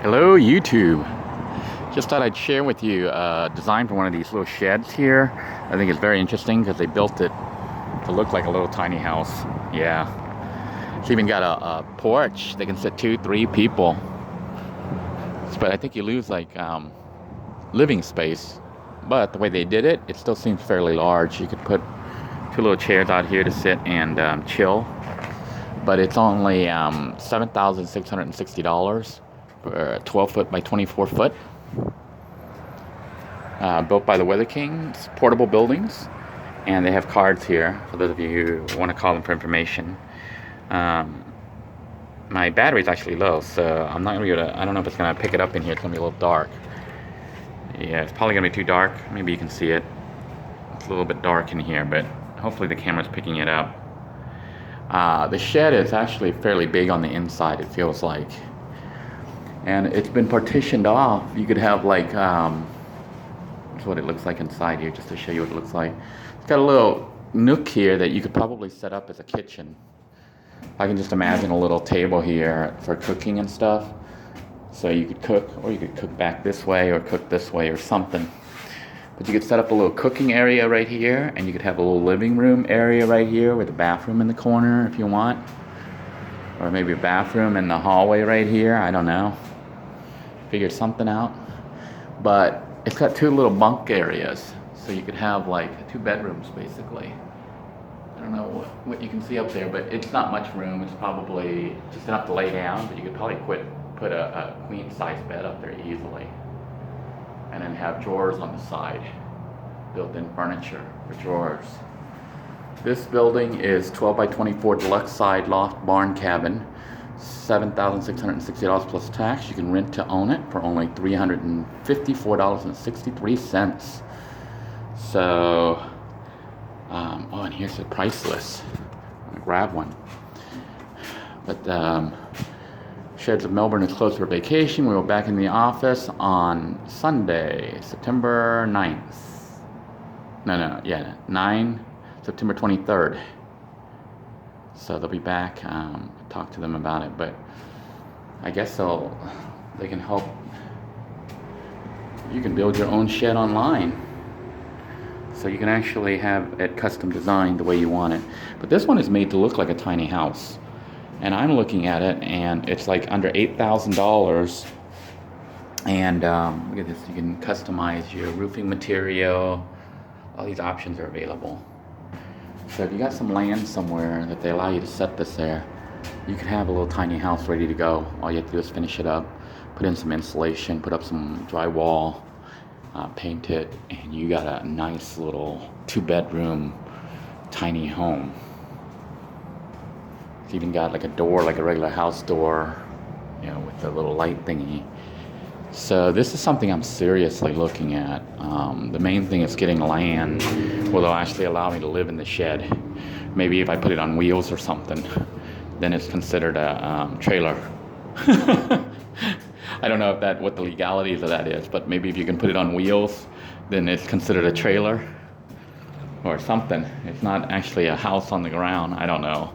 Hello YouTube. Just thought I'd share with you a design for one of these little sheds here. I think it's very interesting because they built it to look like a little tiny house. Yeah. It's even got a porch. They can sit 2, 3 people. But I think you lose like living space. But the way they did it, it still seems fairly large. You could put 2 little chairs out here to sit and chill. But it's only $7,660 for a 12 foot by 24 foot. Built by the Weather Kings, portable buildings, and they have cards here for those of you who want to call them for information. My battery's actually low, so I'm not really gonna, I don't know if it's gonna pick it up in here. It's gonna be a little dark. Yeah, it's probably gonna be too dark. Maybe you can see it. It's a little bit dark in here, but hopefully the camera's picking it up. The shed is actually fairly big on the inside, it feels like. And it's been partitioned off. You could have like, that's what it looks like inside here, just to show you what it looks like. It's got a little nook here that you could probably set up as a kitchen. I can just imagine a little table here for cooking and stuff. So you could cook, or you could cook back this way, or cook this way, or something. But you could set up a little cooking area right here, and you could have a little living room area right here with a bathroom in the corner if you want. Or maybe a bathroom in the hallway right here, I don't know. Figure something out. But it's got 2 little bunk areas, so you could have like 2 bedrooms basically. I don't know what you can see up there, but it's not much room. It's probably just enough to lay down, but you could probably put a queen size bed up there easily. And then have drawers on the side, built-in furniture for drawers. This building is 12 by 24 deluxe side loft barn cabin, $7,660 plus tax. You can rent to own it for only $354.63. So, oh, and here's the price list. I'm gonna grab one. But Sheds of Melbourne is closed for vacation. We were back in the office on Sunday, September 9th. September 23rd. So they'll be back. Talk to them about it, but I guess they can help. You can build your own shed online, so you can actually have it custom designed the way you want it. But this one is made to look like a tiny house, and I'm looking at it, and it's like under $8,000. And look at this. You can customize your roofing material. All these options are available. So if you got some land somewhere that they allow you to set this there, you can have a little tiny house ready to go. All you have to do is finish it up, put in some insulation, put up some drywall, paint it, and you got a nice little 2-bedroom tiny home. It's even got like a door, like a regular house door, you know, with the little light thingy. So this is something I'm seriously looking at. The main thing is getting land where they'll actually allow me to live in the shed. Maybe if I put it on wheels or something, then it's considered a trailer. I don't know what the legalities of that is, but maybe if you can put it on wheels, then it's considered a trailer or something. It's not actually a house on the ground. I don't know.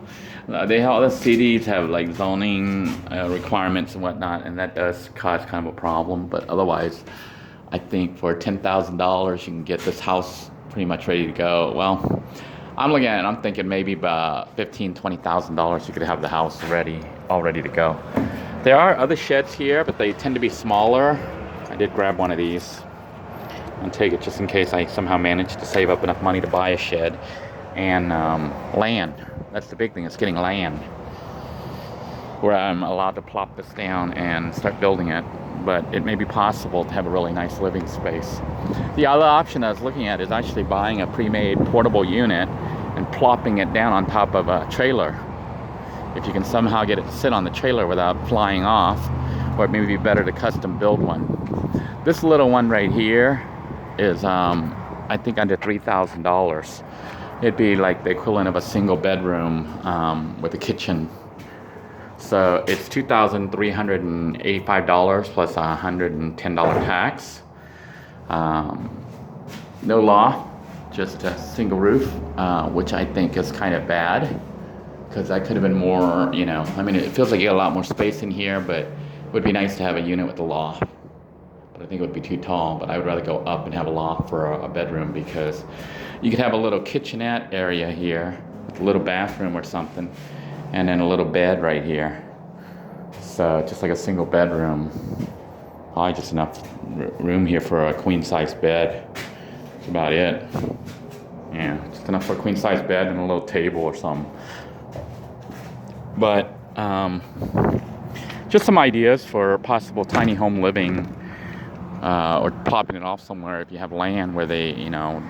All the cities have like zoning requirements and whatnot, and that does cause kind of a problem. But otherwise, I think for $10,000 you can get this house pretty much ready to go. Well, I'm looking at it, I'm thinking maybe about $15,000, $20,000 you could have the house all ready to go. There are other sheds here, but they tend to be smaller. I did grab one of these and take it just in case I somehow manage to save up enough money to buy a shed. And land. That's the big thing, is getting land where I'm allowed to plop this down and start building it. But it may be possible to have a really nice living space. The other option I was looking at is actually buying a pre-made portable unit and plopping it down on top of a trailer. If you can somehow get it to sit on the trailer without flying off, or it may be better to custom build one. This little one right here is I think under $3,000. It'd be like the equivalent of a single bedroom with a kitchen. So it's $2,385 plus $110 tax. No law, just a single roof, which I think is kind of bad, because that could have been more, you know, I mean, it feels like you got a lot more space in here, but would be nice to have a unit with a loft, but I think it would be too tall. But I would rather go up and have a loft for a bedroom, because you could have a little kitchenette area here with a little bathroom or something, and then a little bed right here. So just like a single bedroom. Probably just enough room here for a queen size bed. That's about it. Yeah, just enough for a queen size bed and a little table or something. But just some ideas for possible tiny home living, or popping it off somewhere if you have land where they,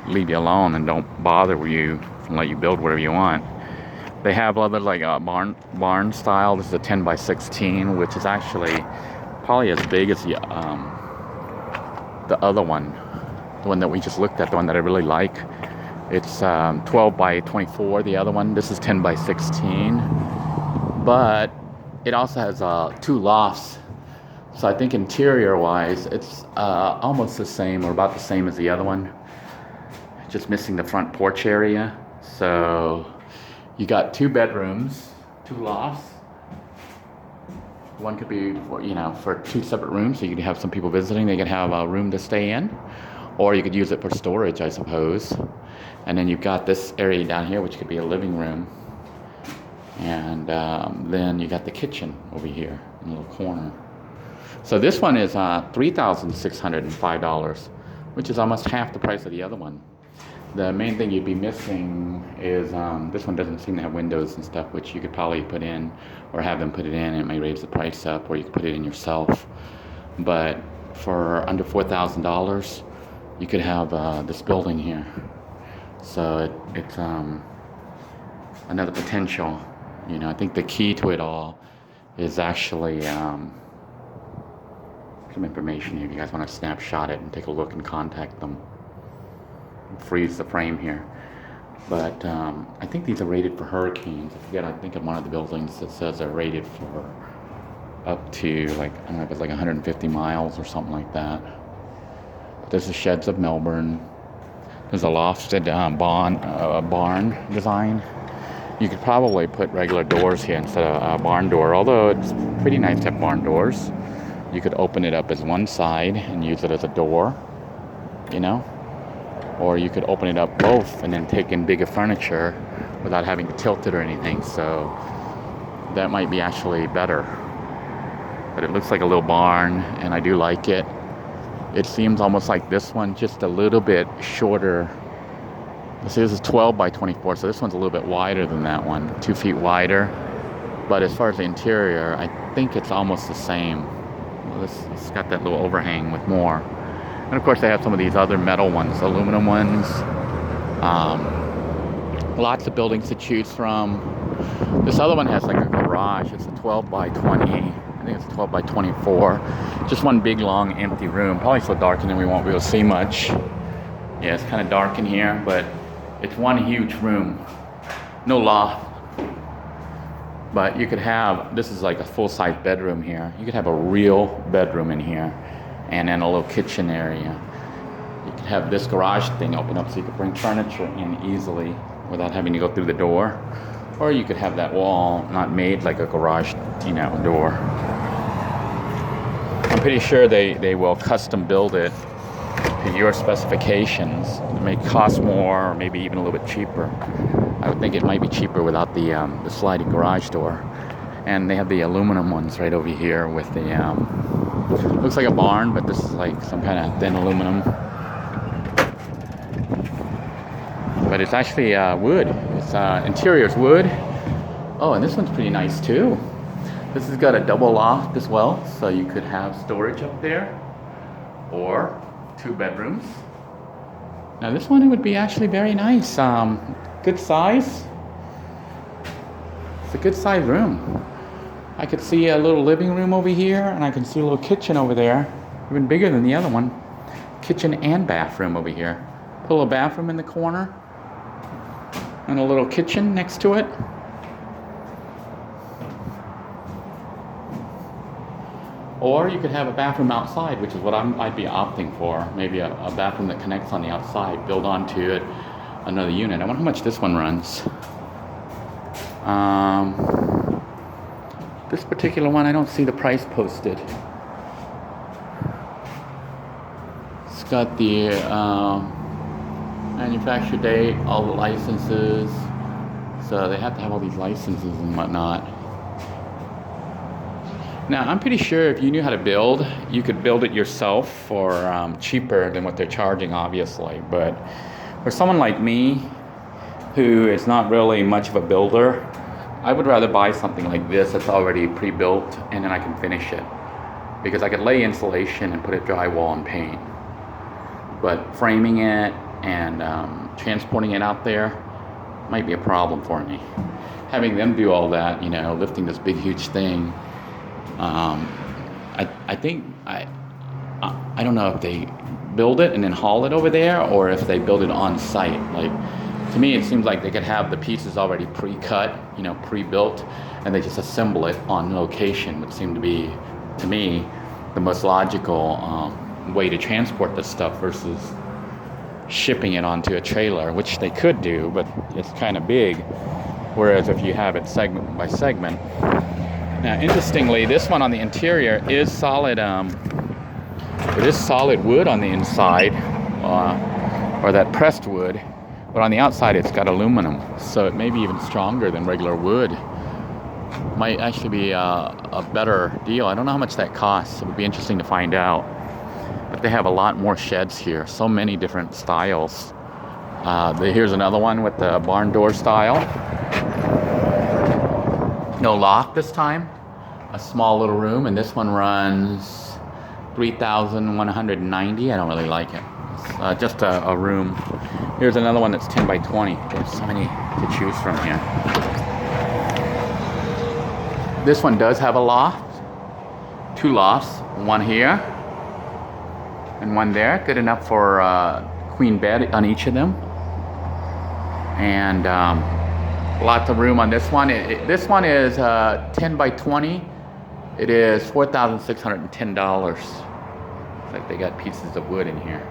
leave you alone and don't bother you and let you build whatever you want. They have other like a barn style. This is a 10 by 16, which is actually probably as big as the other one, the one that we just looked at, the one that I really like. It's 12 by 24, the other one. This is 10 by 16, but it also has 2 lofts. So I think interior wise, it's almost the same or about the same as the other one. Just missing the front porch area. So you got 2 bedrooms, 2 lofts. One could be for 2 separate rooms, so you could have some people visiting. They could have a room to stay in, or you could use it for storage, I suppose. And then you've got this area down here, which could be a living room. And then you got the kitchen over here in a little corner. So this one is $3,605, which is almost half the price of the other one. The main thing you'd be missing is this one doesn't seem to have windows and stuff, which you could probably put in or have them put it in, and it may raise the price up, or you could put it in yourself. But for under $4,000, you could have this building here. So it's another potential. I think the key to it all is actually some information here. If you guys want to snapshot it and take a look and contact them. Freeze the frame here. But I think these are rated for hurricanes. I think in one of the buildings that says they're rated for up to I don't know if it's 150 miles or something like that. There's the Sheds of Melbourne. There's a lofted barn design. You could probably put regular doors here instead of a barn door, although it's pretty nice to have barn doors. You could open it up as one side and use it as a door, or you could open it up both and then take in bigger furniture without having to tilt it or anything. So that might be actually better. But it looks like a little barn, and I do like it. It seems almost like this one, just a little bit shorter. See, this is 12 by 24, so this one's a little bit wider than that one, 2 feet wider. But as far as the interior, I think it's almost the same. It's got that little overhang with more. And of course they have some of these other metal ones, aluminum ones. Lots of buildings to choose from. This other one has like a garage. It's a 12 by 20. I think it's a 12 by 24. Just one big long empty room. Probably so dark in there we won't be able to see much. Yeah, it's kind of dark in here, but it's one huge room. No loft. But you could have, this is like a full-size bedroom here. You could have a real bedroom in here, and then a little kitchen area. You could have this garage thing open up so you could bring furniture in easily without having to go through the door. Or you could have that wall not made like a garage, door. I'm pretty sure they will custom build it to your specifications. It may cost more, or maybe even a little bit cheaper. I would think it might be cheaper without the sliding garage door. And they have the aluminum ones right over here with the, looks like a barn, but this is like some kind of thin aluminum. But it's actually wood. It's interior's wood. Oh, and this one's pretty nice too. This has got a double loft as well, so you could have storage up there, or 2 bedrooms. Now this one would be actually very nice. Good size. It's a good size room. I could see a little living room over here, and I can see a little kitchen over there, even bigger than the other one. Kitchen and bathroom over here. Put a little bathroom in the corner, and a little kitchen next to it. Or you could have a bathroom outside, which is what I'd be opting for. Maybe a bathroom that connects on the outside, build onto it another unit. I wonder how much this one runs. This particular one, I don't see the price posted. It's got the manufacture date, all the licenses. So they have to have all these licenses and whatnot. Now, I'm pretty sure if you knew how to build, you could build it yourself for cheaper than what they're charging, obviously. But for someone like me, who is not really much of a builder, I would rather buy something like this that's already pre-built, and then I can finish it. Because I could lay insulation and put it drywall and paint. But framing it and transporting it out there might be a problem for me. Having them do all that, you know, lifting this big huge thing, I think, I don't know if they build it and then haul it over there, or if they build it on site. Like, to me, it seems like they could have the pieces already pre-cut, you know, pre-built, and they just assemble it on location. Would seem to be, to me, the most logical way to transport this stuff versus shipping it onto a trailer, which they could do, but it's kind of big. Whereas if you have it segment by segment. Now, interestingly, this one on the interior is solid. It is solid wood on the inside, or that pressed wood. But on the outside, it's got aluminum, so it may be even stronger than regular wood. Might actually be a better deal. I don't know how much that costs. It would be interesting to find out. But they have a lot more sheds here, so many different styles. Here's another one with the barn door style. No lock this time. A small little room, and this one runs $3,190. I don't really like it. It's just a room. Here's another one that's 10 by 20. There's so many to choose from here. This one does have a loft. 2 lofts. One here and one there. Good enough for queen bed on each of them. And lots of room on this one. This one is 10 by 20. It is $4,610. It's like they got pieces of wood in here.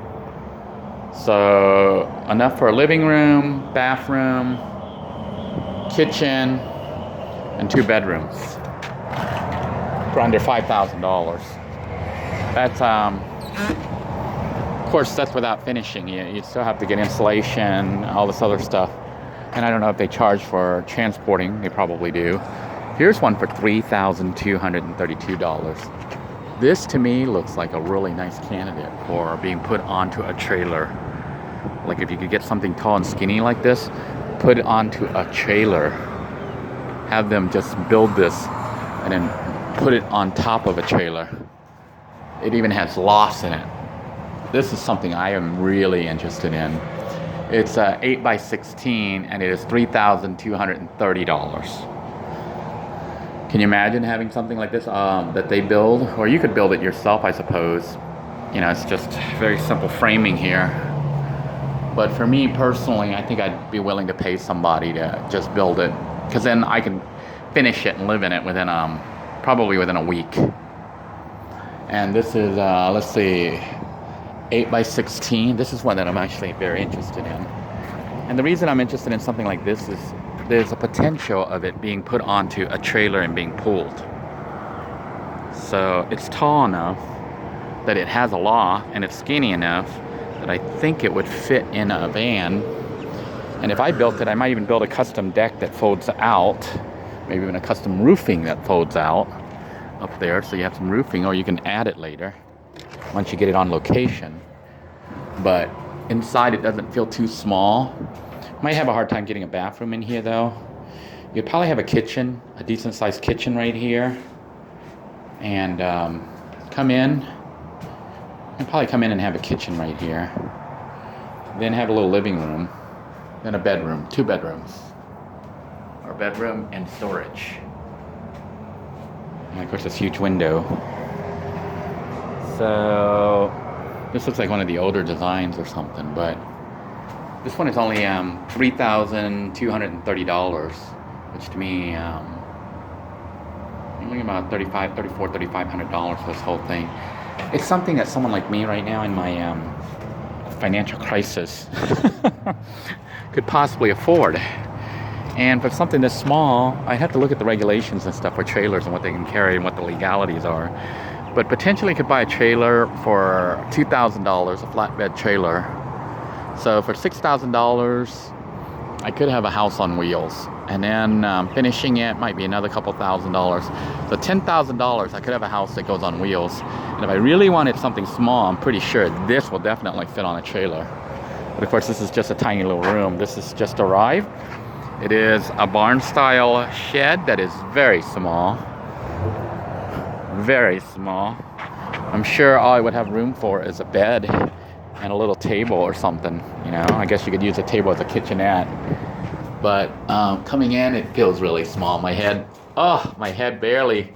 So enough for a living room, bathroom, kitchen, and 2 bedrooms for under $5,000. That's of course, that's without finishing. You still have to get insulation, all this other stuff. And I don't know if they charge for transporting. They probably do. Here's one for $3,232. This to me looks like a really nice candidate for being put onto a trailer. Like if you could get something tall and skinny like this, put it onto a trailer. Have them just build this and then put it on top of a trailer. It even has lofts in it. This is something I am really interested in. It's 8 by 16 and it is $3,230. Can you imagine having something like this that they build? Or you could build it yourself, I suppose. You know, it's just very simple framing here. But for me personally, I think I'd be willing to pay somebody to just build it, because then I can finish it and live in it within probably within a week. And this is, let's see, 8 by 16. This is one that I'm actually very interested in. And the reason I'm interested in something like this is there's a potential of it being put onto a trailer and being pulled. So it's tall enough that it has a loft, and it's skinny enough that I think it would fit in a van. And if I built it, I might even build a custom deck that folds out, maybe even a custom roofing that folds out up there, so you have some roofing, or you can add it later once you get it on location. But inside it doesn't feel too small. Might have a hard time getting a bathroom in here though. You'd probably have a kitchen, a decent sized kitchen right here, and come in and have a kitchen right here, then have a little living room, then a bedroom, 2 bedrooms, or bedroom and storage. And of course, this huge window. So this looks like one of the older designs or something, but this one is only $3,230, which to me, I'm looking about $3,500 for this whole thing. It's something that someone like me right now in my financial crisis could possibly afford. And for something this small, I have to look at the regulations and stuff for trailers and what they can carry and what the legalities are. But potentially could buy a trailer for $2,000, a flatbed trailer. So for $6,000, I could have a house on wheels. And then finishing it might be another couple $1,000. So $10,000, I could have a house that goes on wheels. And if I really wanted something small, I'm pretty sure this will definitely fit on a trailer. But of course, this is just a tiny little room. This has just arrived. It is a barn-style shed that is very small. Very small. I'm sure all I would have room for is a bed and a little table or something. You know, I guess you could use a table as a kitchenette. But coming in, it feels really small. My head barely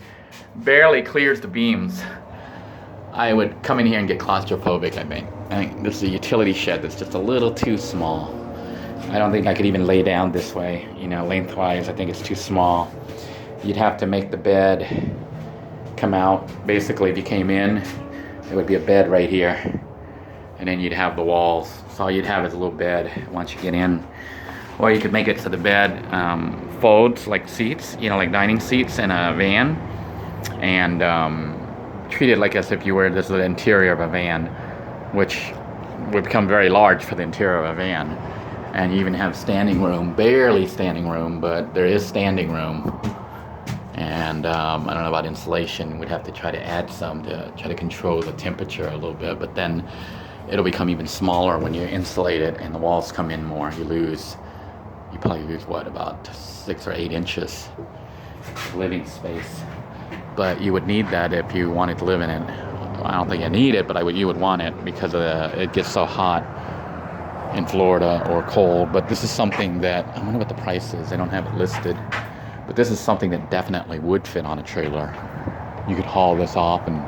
clears the beams. I would come in here and get claustrophobic, I think. I think this is a utility shed that's just a little too small. I don't think I could even lay down this way, you know, lengthwise. I think it's too small. You'd have to make the bed come out. Basically, if you came in, it would be a bed right here. And then you'd have the walls. So all you'd have is a little bed once you get in. Or you could make it so the bed folds like seats, you know, like dining seats in a van. And treat it like as if you were, this is the interior of a van, which would become very large for the interior of a van. And you even have standing room, barely standing room, but there is standing room. And I don't know about insulation. We'd have to try to add some to try to control the temperature a little bit, but then it'll become even smaller when you insulate it and the walls come in more. You probably lose what, about 6 or 8 inches of living space. But you would need that if you wanted to live in it. I don't think you need it, but you would want it because it gets so hot in Florida or cold. But this is something that, I wonder what the price is. They don't have it listed. But this is something that definitely would fit on a trailer. You could haul this off and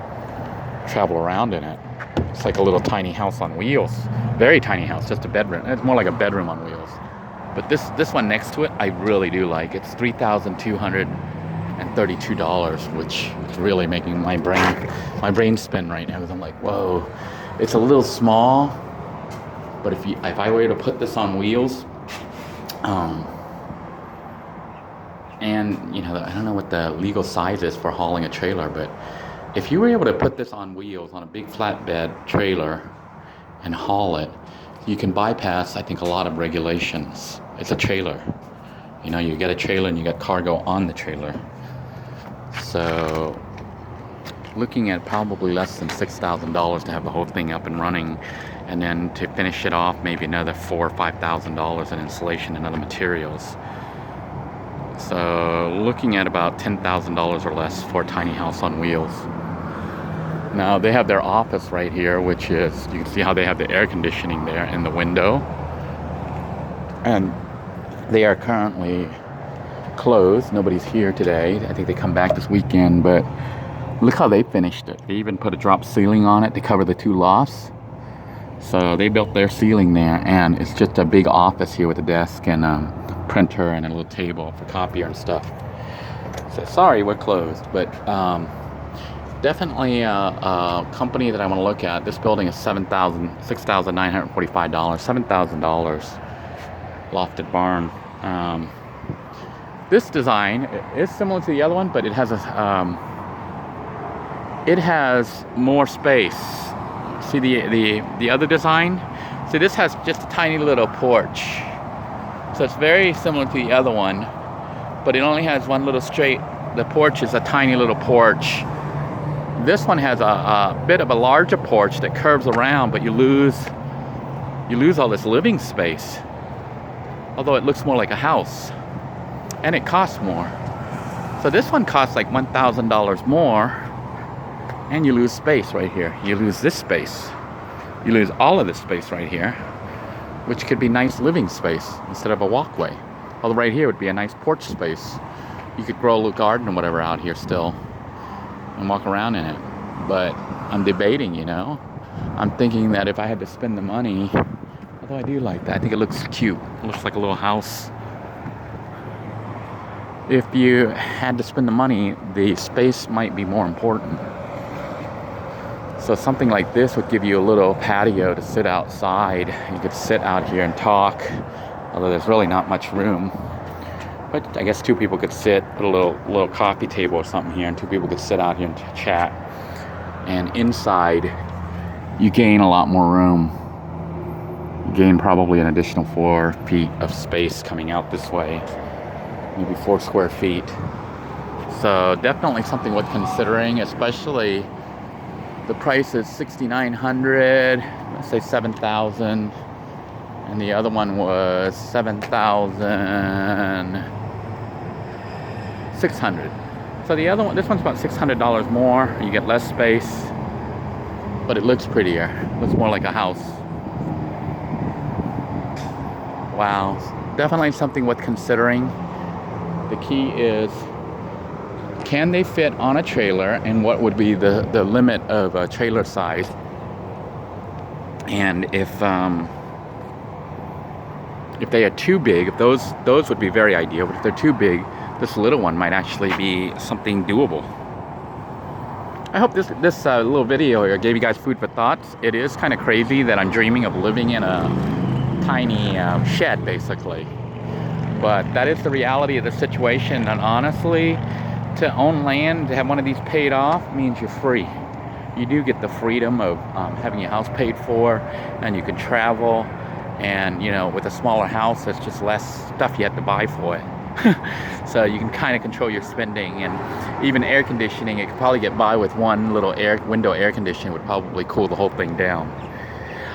travel around in it. It's like a little tiny house on wheels. Very tiny house, just a bedroom. It's more like a bedroom on wheels. But this one next to it, I really do like. It's $3,232, which is really making my brain spin right now. Because I'm like, whoa, it's a little small. But if I were to put this on wheels, and you know, I don't know what the legal size is for hauling a trailer, but if you were able to put this on wheels on a big flatbed trailer and haul it, you can bypass, I think, a lot of regulations. It's a trailer. You know, you get a trailer and you got cargo on the trailer. So looking at probably less than $6,000 to have the whole thing up and running, and then to finish it off, maybe another $4,000 or $5,000 in insulation and other materials. So looking at about $10,000 or less for a tiny house on wheels. Now they have their office right here, which is, you can see how they have the air conditioning there in the window. And they are currently closed. Nobody's here today. I think they come back this weekend, but look how they finished it. They even put a drop ceiling on it to cover the 2 lofts. So they built their ceiling there, and it's just a big office here with a desk and printer and a little table for copier and stuff. So sorry, we're closed, but definitely a company that I want to look at. This building is $6,945, $7,000 lofted barn. This design is similar to the other one, but it has more space. See the other design? See, this has just a tiny little porch. So it's very similar to the other one, but it only has one little straight. The porch is a tiny little porch. This one has a bit of a larger porch that curves around, but you lose all this living space. Although it looks more like a house, and it costs more. So this one costs like $1,000 more, and you lose space right here. You lose this space. You lose all of this space right here, which could be nice living space instead of a walkway. Although right here would be a nice porch space. You could grow a little garden or whatever out here still and walk around in it. But I'm debating, you know. I'm thinking that if I had to spend the money, although I do like that, I think it looks cute. It looks like a little house. If you had to spend the money, the space might be more important. So something like this would give you a little patio to sit outside. You could sit out here and talk, although there's really not much room. But I guess 2 people could sit, put a little coffee table or something here, and 2 people could sit out here and chat. And inside, you gain a lot more room. You gain probably an additional 4 feet of space coming out this way, maybe 4 square feet. So definitely something worth considering, especially the price is $6,900, let's say $7,000, and the other one was $7,600. So the other one, this one's about $600 more. You get less space, but it looks prettier. It looks more like a house. Wow, definitely something worth considering. The key is, can they fit on a trailer, and what would be the limit of a trailer size? And if they are too big, if those would be very ideal, but if they're too big, this little one might actually be something doable. I hope this little video here gave you guys food for thought. It is kind of crazy that I'm dreaming of living in a tiny shed, basically. But that is the reality of the situation, and honestly, to own land, to have one of these paid off, means you're free. You do get the freedom of having your house paid for, and you can travel, and you know, with a smaller house, there's just less stuff you have to buy for it. So you can kind of control your spending, and even air conditioning, it could probably get by with one little window air conditioning would probably cool the whole thing down.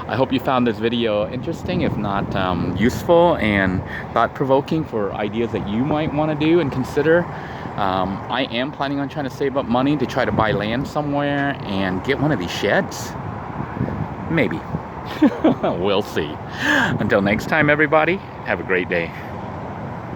I hope you found this video interesting, if not useful and thought-provoking for ideas that you might want to do and consider. I am planning on trying to save up money to try to buy land somewhere and get one of these sheds. Maybe. We'll see. Until next time, everybody, have a great day.